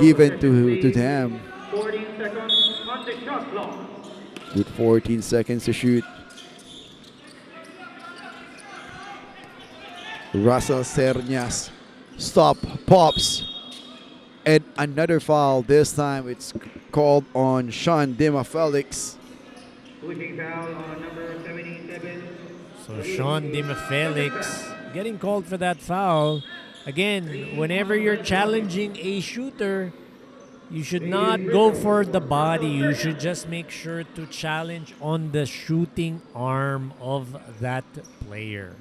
given to them 14 seconds on the shot clock. with 14 seconds to shoot. Russell Sernias stop, pops, and another foul. This time it's called on Sean Dima Felix. Pushing foul on number 77. So Sean Felix getting called for that foul. Again, whenever you're challenging a shooter, you should not go for the body. You should just make sure to challenge on the shooting arm of that player.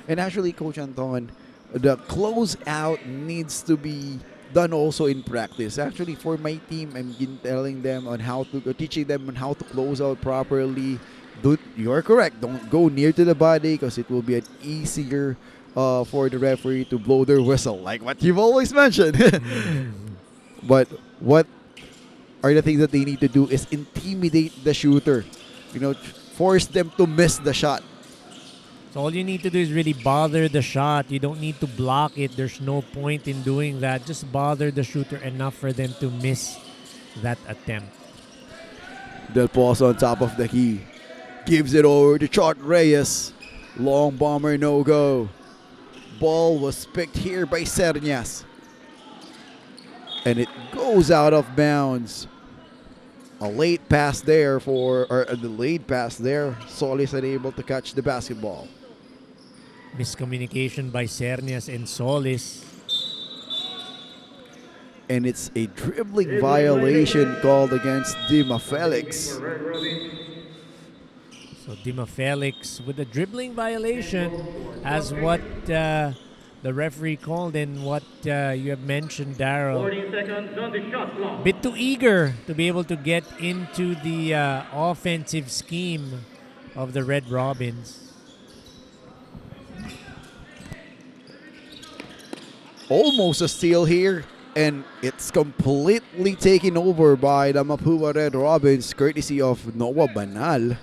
And actually, Coach Anton, the closeout needs to be done also in practice. Actually, for my team, I'm telling them on how to, teaching them on how to close out properly. You're correct. Don't go near to the body because it will be an easier for the referee to blow their whistle, like what you've always mentioned. But what are the things that they need to do is intimidate the shooter. Force them to miss the shot. So all you need to do is really bother the shot. You don't need to block it. There's no point in doing that. Just bother the shooter enough for them to miss that attempt. Del Pozo on top of the key. Gives it over to Chart Reyes. Long bomber, no go. Ball was picked here by Sernias. And it goes out of bounds. A late pass there the late pass there. Solis unable to catch the basketball. Miscommunication by Sernias and Solis. And it's a dribbling violation called against Dima Felix. So Dima Felix with a dribbling violation, as what the referee called and what you have mentioned, Daryl. 14 seconds on the shot clock. Bit too eager to be able to get into the offensive scheme of the Red Robins. Almost a steal here, and it's completely taken over by the Mapua Red Robins, courtesy of Noah Banal.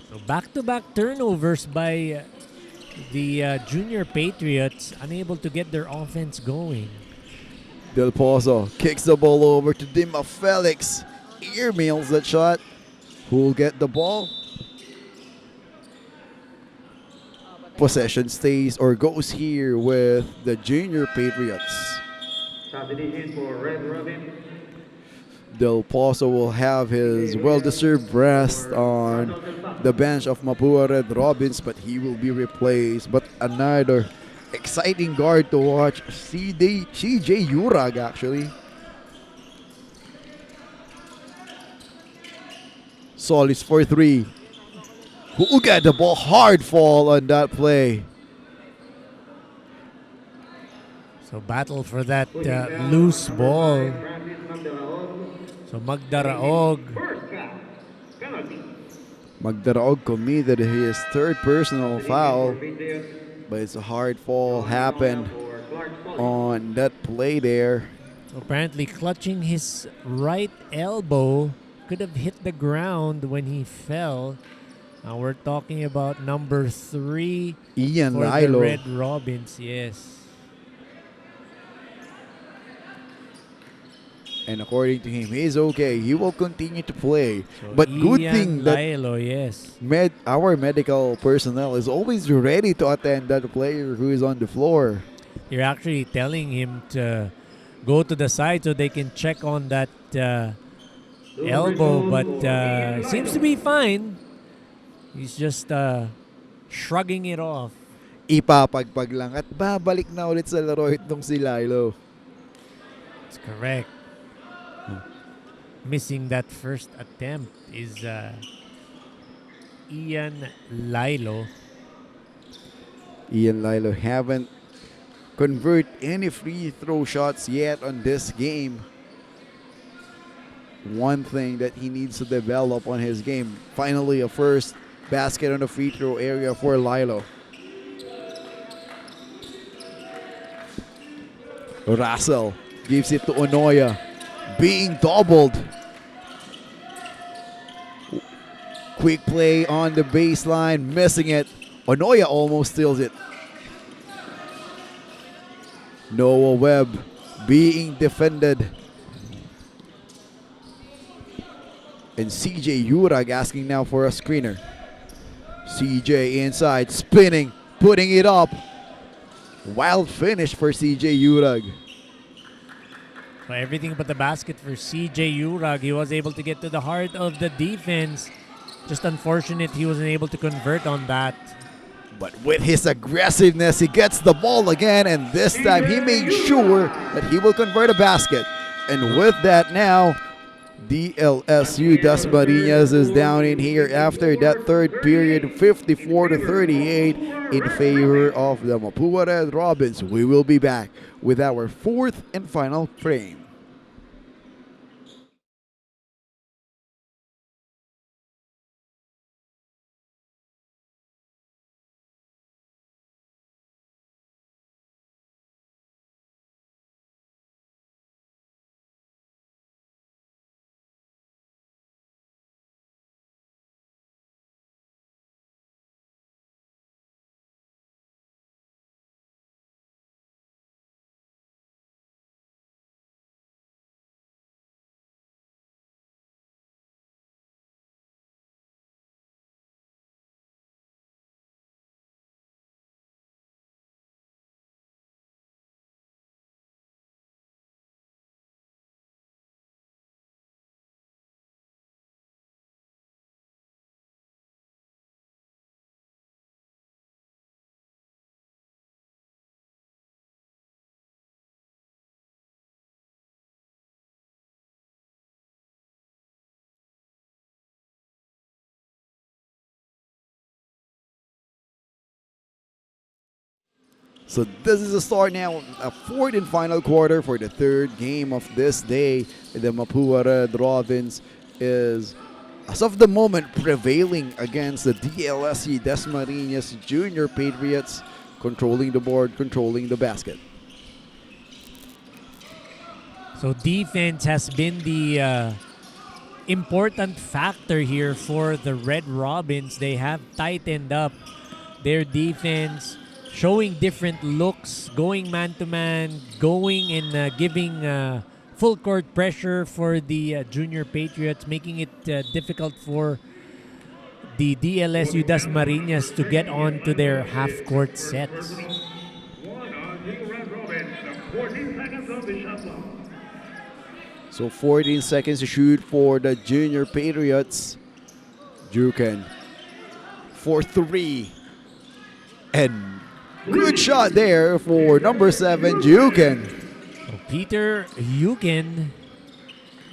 So back-to-back turnovers by the Junior Patriots, unable to get their offense going. Del Pozo kicks the ball over to Dima Felix. Earmails that shot. Who'll get the ball? Possession stays or goes here with the Junior Patriots. Substitution for Red Robin. Del Pozo will have his well-deserved rest on the bench of Mapua Red Robins, but he will be replaced. But another exciting guard to watch, CJ Urag actually. Solis for three. Who got the ball? Hard fall on that play. So battle for that loose ball. So Magdaraog. Magdaraog committed his third personal foul, but it's a hard fall happened on that play there. So apparently clutching his right elbow, could have hit the ground when he fell. Now we're talking about number 3 Ian for Lilo. the Red Robins, yes. And according to him, he's okay. He will continue to play. So But good Ian thing that Lilo, yes. our medical personnel is always ready to attend that player who is on the floor. You're actually telling him to go to the side so they can check on that elbow, but seems to be fine. He's just shrugging it off. Ipapagpag lang at babalik na ulit sa laro itong si Lilo. That's correct. Missing that first attempt is Ian Lilo. Ian Lilo haven't convert any free throw shots yet on this game. One thing that he needs to develop on his game. Finally, a first basket on the free throw area for Lilo. Russell gives it to Onoya. Being doubled. Quick play on the baseline, missing it. Onoya almost steals it. Noah Webb being defended. And CJ Urag asking now for a screener. CJ inside, spinning, putting it up. Wild finish for CJ Urag. So everything but the basket for CJ Urag. He was able to get to the heart of the defense. Just unfortunate he wasn't able to convert on that. But with his aggressiveness, he gets the ball again, and this time he made sure that he will convert a basket. And with that now, Dlsu Dasmariñas is down in here after that third period, 54-38 in favor of the Mapua Red Robins. We will be back with our fourth and final frame. So this is the start now, a fourth and final quarter for the third game of this day. The Mapua Red Robins is, as of the moment, prevailing against the DLSE Dasmariñas Junior Patriots, controlling the board, controlling the basket. So defense has been the important factor here for the Red Robins. They have tightened up their defense, showing different looks, going man-to-man, going and giving full court pressure for the Junior Patriots, making it difficult for the DLSU Dasmariñas to get onto their half-court sets. 1 on the Red Robins, 14 seconds of the shot clock. So 14 seconds to shoot for the Junior Patriots. Juken for three. And good shot there for number 7, Juken. So Peter Yukin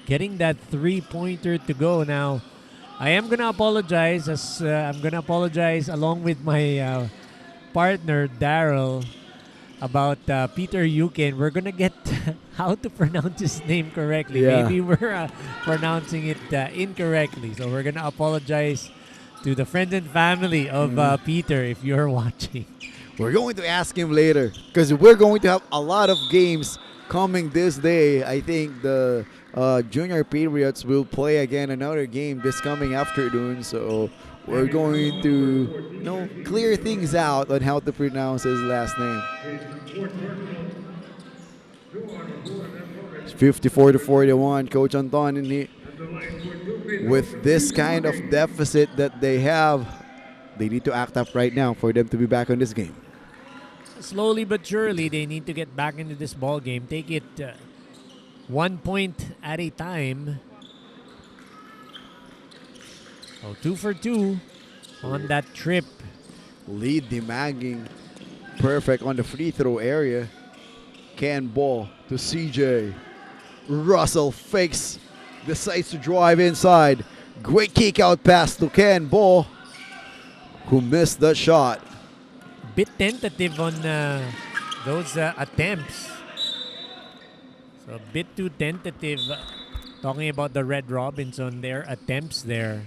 getting that three-pointer to go now. I am gonna apologize along with my partner Daryl about Peter Yukin. We're gonna get how to pronounce his name correctly. Yeah. Maybe we're pronouncing it incorrectly, so we're gonna apologize to the friends and family of Peter if you're watching. We're going to ask him later because we're going to have a lot of games coming this day. I think the Junior Patriots will play again another game this coming afternoon. So we're going to clear things out on how to pronounce his last name. It's 54-41. Coach Anton with this kind of deficit that they have, they need to act up right now for them to be back on this game. Slowly but surely, they need to get back into this ball game. Take it 1 point at a time. Oh, 2 for 2 on that trip. Lead demanding. Perfect on the free throw area. Can ball to CJ. Russell fakes. Decides to drive inside. Great kick out pass to Ken Ball, who missed the shot. Bit tentative on those attempts. So a bit too tentative. Talking about the Red Robins on their attempts there.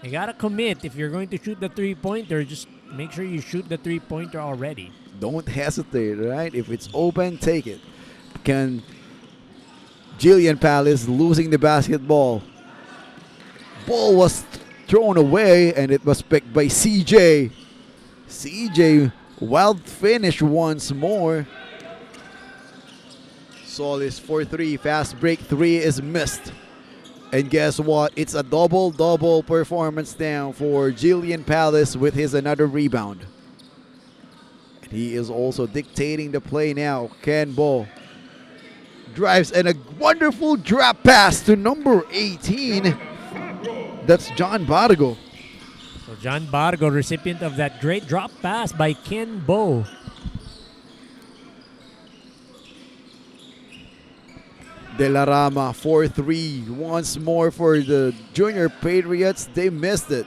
You gotta commit. If you're going to shoot the three-pointer, just make sure you shoot the three-pointer already. Don't hesitate, right? If it's open, take it. Can Jillian Palace losing the basketball. Ball was thrown away and it was picked by CJ. CJ, wild finish once more. Solis for 3. Fast break 3 is missed. And guess what? It's a double-double performance down for Jillian Palace with his another rebound. And he is also dictating the play now. Ken Bo drives and a wonderful drop pass to number 18. That's John Bargo. So John Bargo, recipient of that great drop pass by Ken Bo. De La Rama 4-3. Once more for the Junior Patriots. They missed it.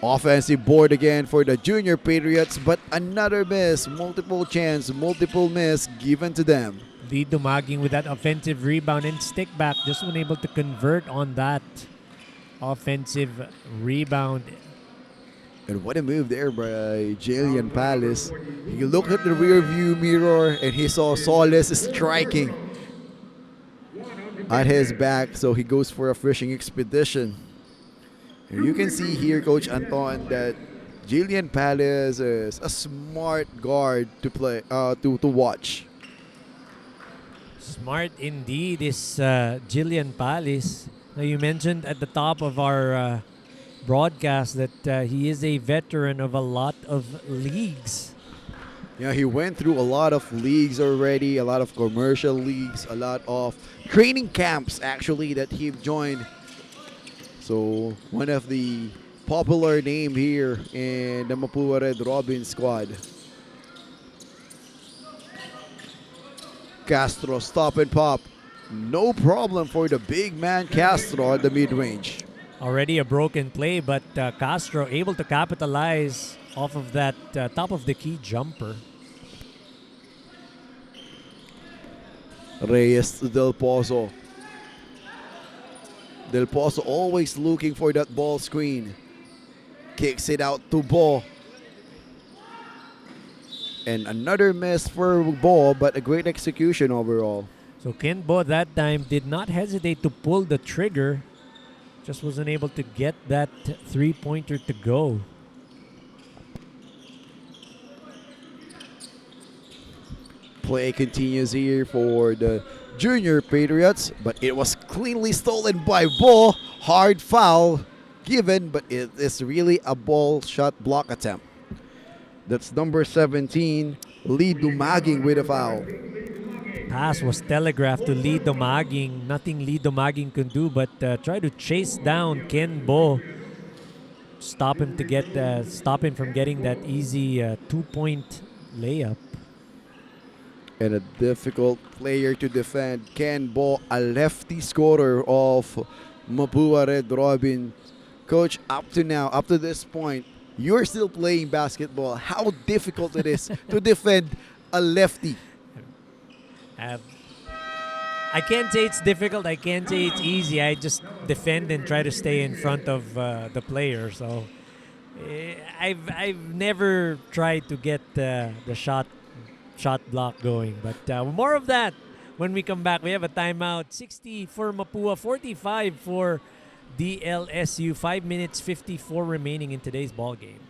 Offensive board again for the Junior Patriots, but another miss. Multiple chance, multiple miss given to them. Lee Dumaging with that offensive rebound and stick back. Just unable to convert on that offensive rebound. And what a move there by Jillian Palace. He looked at the rear view mirror and he saw Solis striking at his back, so he goes for a fishing expedition. And you can see here, Coach Anton, that Jillian Palace is a smart guard to play, to watch. Smart indeed is Jillian Palace. Now you mentioned at the top of our broadcast that he is a veteran of a lot of leagues. Yeah, he went through a lot of leagues already, a lot of commercial leagues, a lot of training camps actually that he joined. So one of the popular name here in the Mapua Red Robin squad. Castro stop and pop. No problem for the big man Castro at the mid-range. Already a broken play, but Castro able to capitalize off of that top of the key jumper. Reyes to Del Pozo. Del Pozo always looking for that ball screen. Kicks it out to Bo. And another miss for Bo, but a great execution overall. So Ken Bo that time did not hesitate to pull the trigger. Just wasn't able to get that three-pointer to go. Play continues here for the Junior Patriots, but it was cleanly stolen by Bo. Hard foul given, but it is really a ball shot block attempt. That's number 17, Lee Dumaging with a foul. Pass was telegraphed to Lee Dumaging. Nothing Lee Dumaging can do but try to chase down Ken Bo. Stop him from getting that easy 2-point layup. And a difficult player to defend. Ken Bo, a lefty scorer of Mapua Red Robin. Coach, up to now, up to this point, you're still playing basketball. How difficult it is to defend a lefty. I can't say it's difficult. I can't say it's easy. I just defend and try to stay in front of the player. So I've never tried to get the shot block going. But more of that when we come back. We have a timeout. 60 for Mapua, 45 for Dlsu. 5 minutes, 54 remaining in today's ball game.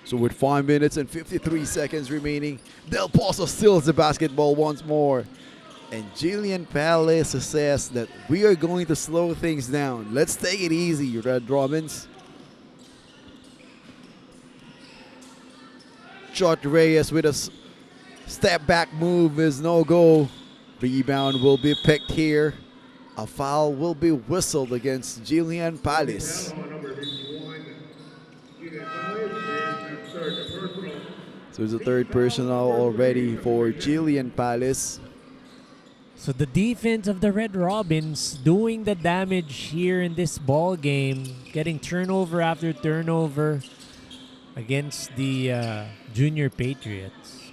So with 5 minutes and 53 seconds remaining, Del Pozo steals the basketball once more. And Jillian Palace says that we are going to slow things down. Let's take it easy, Red Robins. Shot Reyes with a step back move is no go. Rebound will be picked here. A foul will be whistled against Jillian Palace. So it's a third personal already for Jillian Palace. So the defense of the Red Robins doing the damage here in this ball game, getting turnover after turnover against the Junior Patriots.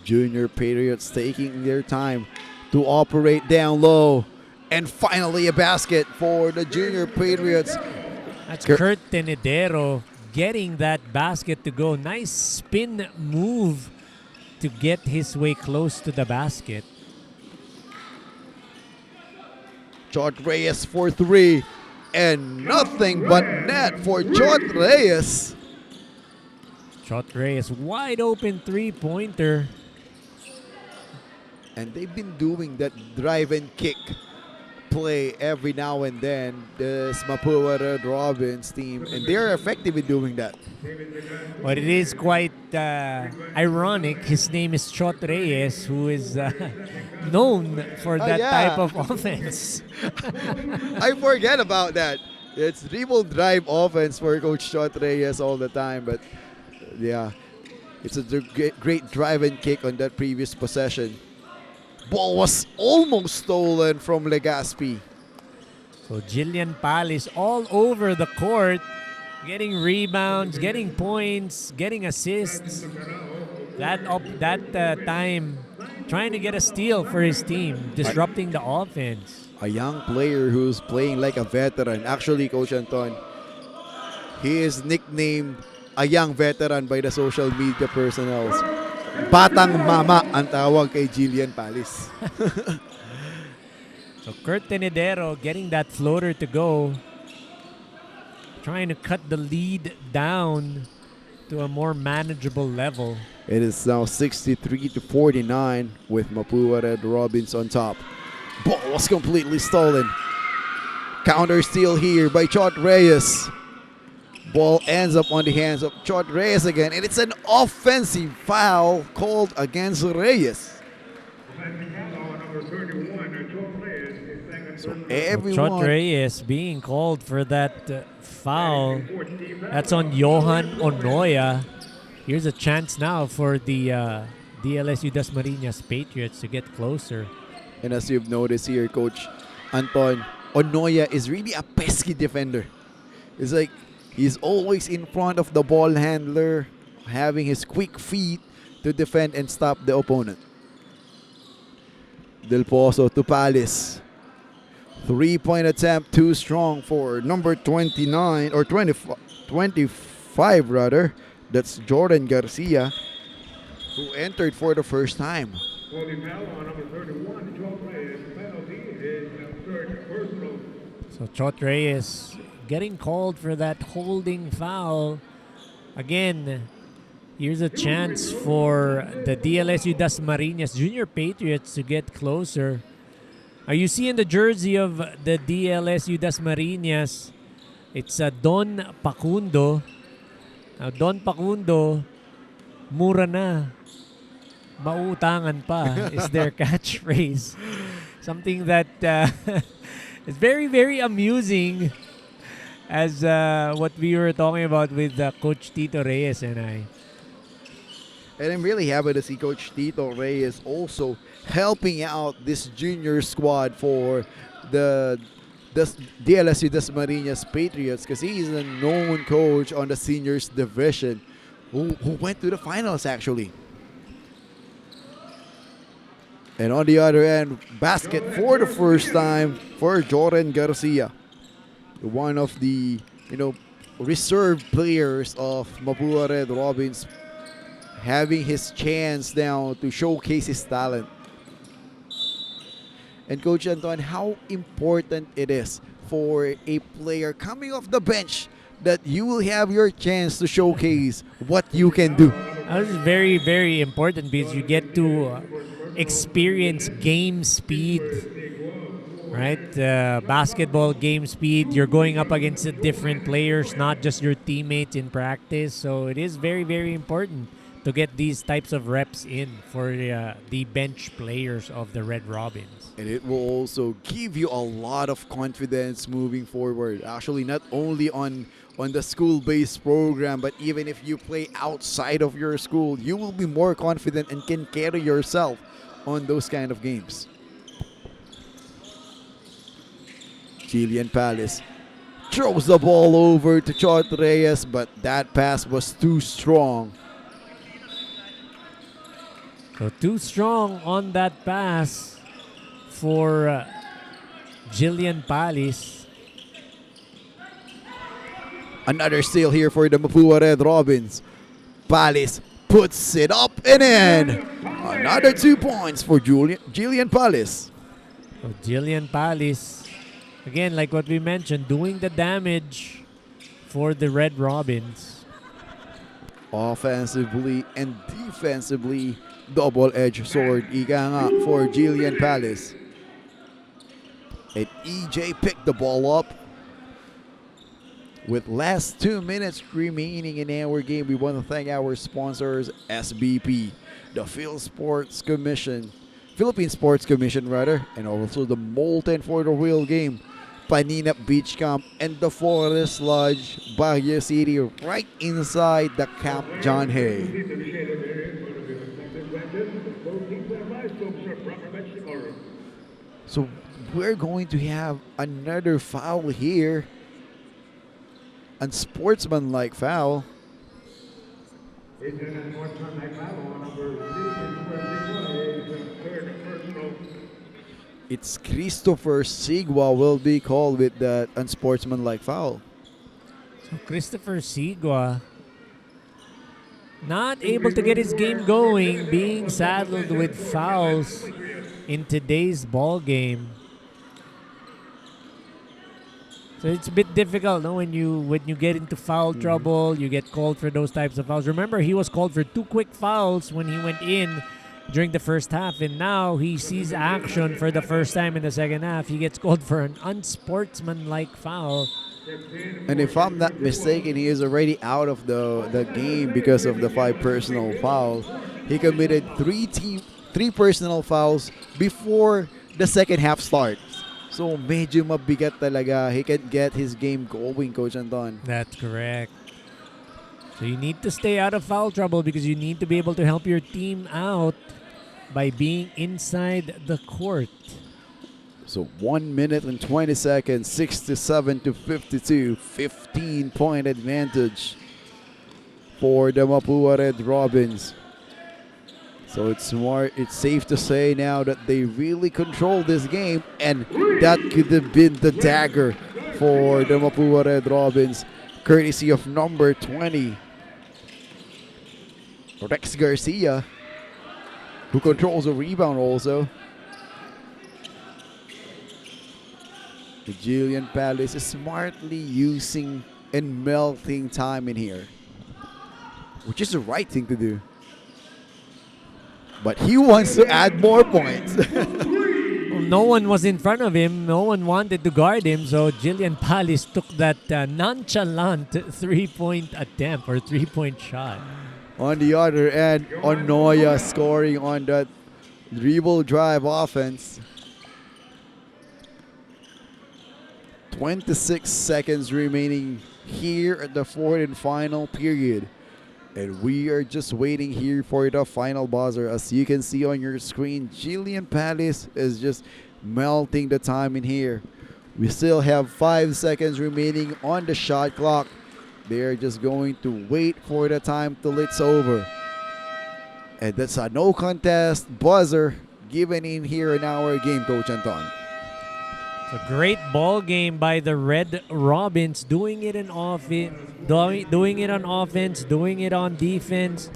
Junior Patriots taking their time to operate down low. And finally a basket for the Junior Patriots. That's Kurt Tenedero getting that basket to go. Nice spin move to get his way close to the basket. Jot Reyes for 3. And nothing but net for Jot Reyes. Jot Reyes, wide open three-pointer. And they've been doing that drive and kick play every now and then, this Mapua Red Robins team, and they're effective in doing that. But it is quite ironic. His name is Qtr Reyes, who is known for that type of offense. I forget about that. It's dribble drive offense for Coach Qtr Reyes all the time, but yeah, it's a great drive and kick on that previous possession. Ball was almost stolen from Legazpi. So Jillian Palis all over the court, getting rebounds, getting points, getting assists. That time, trying to get a steal for his team, disrupting the offense. A young player who's playing like a veteran. Actually, Coach Anton, he is nicknamed a young veteran by the social media personnel. Batang Mama ang tawag kay Jillian Palis. So Kurt Tenedero getting that floater to go. Trying to cut the lead down to a more manageable level. It is now 63-49 with Mapua Red Robins on top. Ball was completely stolen. Counter steal here by Qtr Reyes. Ball ends up on the hands of Qtr Reyes again, and it's an offensive foul called against Reyes. So everyone, Qtr Reyes being called for that foul. That's on Johan Onoya. Here's a chance now for the DLSU Dasmariñas Patriots to get closer. and as you've noticed here, Coach Anton, Onoya is really a pesky defender. It's like he's always in front of the ball handler, having his quick feet to defend and stop the opponent. Del Pozo to Palis. 3-point attempt, too strong for number 29 or 25 rather. That's Jordan Garcia, who entered for the first time. Holding foul on number 31, Joe Reyes. Penalty is third personal. So Qtr Reyes getting called for that holding foul. Again, here's a chance for the DLSU Dasmariñas Junior Patriots to get closer. Are you seeing the jersey of the DLSU Dasmariñas? It's a Don Pacundo. Now, Don Pacundo, mura na. Mauutangan pa is their catchphrase. Something that is very, very amusing as what we were talking about with Coach Tito Reyes and I. And I'm really happy to see Coach Tito Reyes also helping out this junior squad for the DLSU Dasmariñas Patriots, because he's a known coach on the seniors division who went to the finals actually. And on the other end, basket for the first time for Jordan Garcia, one of the reserve players of Mapua Red Robins, having his chance now to showcase his talent. And Coach Anton, how important it is for a player coming off the bench that you will have your chance to showcase what you can do. This is very, very important because you get to experience game speed, right? Basketball game speed. You're going up against different players, not just your teammates in practice. So it is very, very important to get these types of reps in for the bench players of the Red Robins. And it will also give you a lot of confidence moving forward. Actually, not only on the school-based program, but even if you play outside of your school, you will be more confident and can carry yourself on those kind of games. Jillian Palace throws the ball over to Qtr Reyes, but that pass was too strong. So too strong on that pass for Jillian Palace. Another steal here for the Mapua Red Robins. Palace puts it up and in. Another 2 points for Jillian Palace. So Jillian Palace, again, like what we mentioned, doing the damage for the Red Robins. Offensively and defensively, double-edged sword ika nga for Jillian Palace. And EJ picked the ball up. With last 2 minutes remaining in our game, we want to thank our sponsors, SBP, the Philippine Sports Commission rather, and also the Molten for the Real Game, Paninap Beach Camp, and the Forest Lodge, Baguio City, right inside the Camp John Hay. So we're going to have another foul here. Unsportsmanlike foul. It's Christopher Sigua will be called with that unsportsmanlike foul. So Christopher Sigua not able to get his game going, being saddled with fouls in today's ball game. So it's a bit difficult, no? When you get into foul trouble, you get called for those types of fouls. Remember, he was called for 2 quick fouls when he went in during the first half, and now he sees action for the first time in the second half. He gets called for an unsportsmanlike foul. And if I'm not mistaken, he is already out of the game because of the 5 personal fouls. He committed 3 personal fouls before the second half starts. So medyo mabigat talaga. He can get his game going, Coach Anton. That's correct. So you need to stay out of foul trouble because you need to be able to help your team out by being inside the court. So 1 minute and 20 seconds, 67-52, 15-point advantage for the Mapua Red Robins. So it's safe to say now that they really control this game, and that could have been the dagger for the Mapua Red Robins, courtesy of number 20, Rex Garcia, who controls the rebound also. The Jillian Palace is smartly using and melting time in here, which is the right thing to do. But he wants to add more points. Well, no one was in front of him. No one wanted to guard him. So Jillian Palace took that nonchalant 3-point attempt or 3-point shot. On the other end, Onoya scoring on that dribble drive offense. 26 seconds remaining here at the fourth and final period. And we are just waiting here for the final buzzer. As you can see on your screen, Jillian Palace is just melting the time in here. We still have 5 seconds remaining on the shot clock. They're just going to wait for the time till it's over. And that's a no contest buzzer given in here in our game, Coach Anton. It's a great ball game by the Red Robins, doing it in offense, doing it on offense, doing it on defense.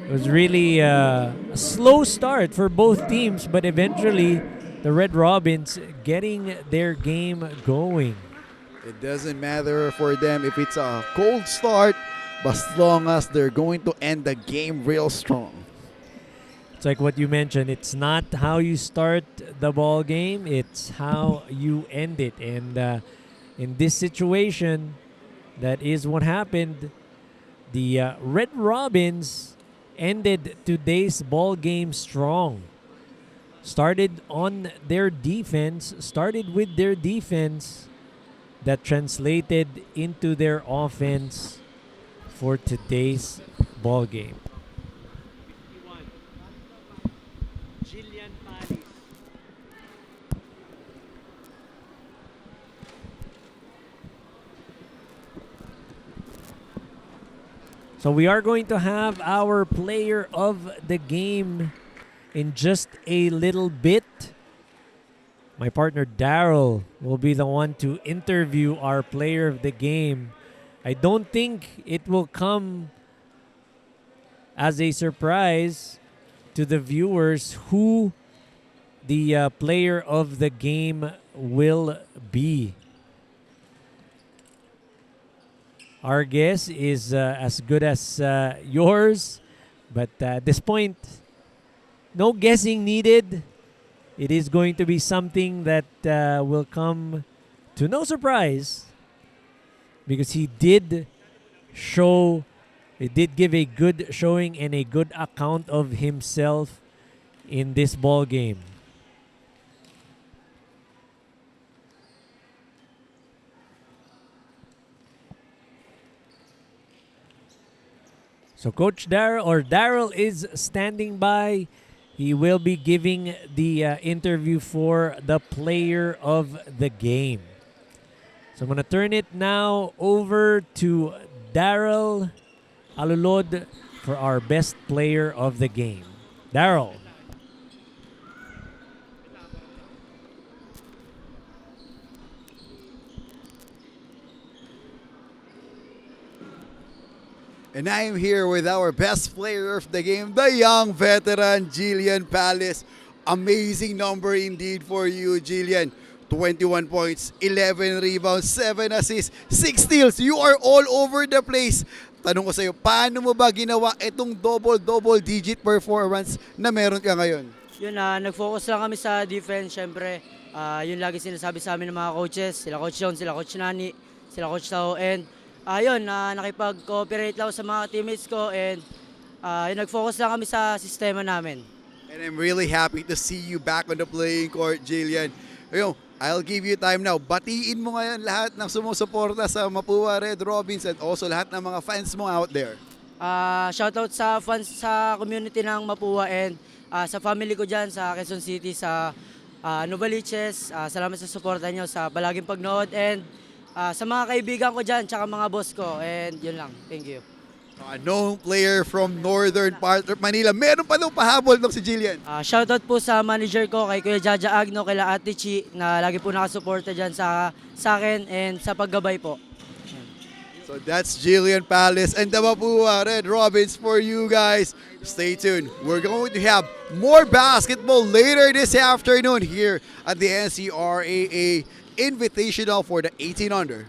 It was really a slow start for both teams, but eventually the Red Robins getting their game going. It doesn't matter for them if it's a cold start, but as long as they're going to end the game real strong. It's like what you mentioned. It's not how you start the ball game. It's how you end it. And in this situation, that is what happened. The Red Robins ended today's ball game strong. Started with their defense that translated into their offense for today's ball game. So we are going to have our player of the game in just a little bit. My partner Daryl will be the one to interview our player of the game. I don't think it will come as a surprise to the viewers who the player of the game will be. Our guess is as good as yours, but at this point, no guessing needed. It is going to be something that will come to no surprise because he did give a good showing and a good account of himself in this ball game. So Coach Daryl is standing by. He will be giving the interview for the player of the game. So I'm going to turn it now over to Daryl Alulod for our best player of the game. Daryl. And I am here with our best player of the game, the young veteran, Jillian Palace. Amazing number indeed for you, Jillian. 21 points, 11 rebounds, 7 assists, 6 steals. You are all over the place. Tanong ko sa'yo, paano mo ba ginawa itong double digit performance na meron ka ngayon? Yun, nag-focus lang kami sa defense, syempre. Yun lagi sinasabi sa amin ng mga coaches. Sila Coach John, sila Coach Nani, sila Coach Tao. And nakipag-cooperate lang sa mga teammates ko and nag-focus lang kami sa sistema namin. And I'm really happy to see you back on the playing court, Jillian. Ayun, I'll give you time now. Batiin mo ngayon lahat ng sumusuporta sa Mapua Red Robins and also lahat ng mga fans mo out there. Shoutout sa fans sa community ng Mapua and sa family ko dyan sa Quezon City, sa Novaliches. Salamat sa suporta nyo, sa palaging pagnood and sa mga kaibigan ko dyan, tsaka mga boss ko. And yun lang. Thank you. A known player from northern part of Manila. Meron pa daw pahabol ng si Jillian. Shoutout po sa manager ko, kay Kuya Jaja Agno, kay Ate Chi, na lagi po nakasuporta dyan sa akin and sa paggabay po. So that's Jillian Palace and the Mapua Red Robins for you guys. Stay tuned. We're going to have more basketball later this afternoon here at the NCRAA Invitational for the 18 under.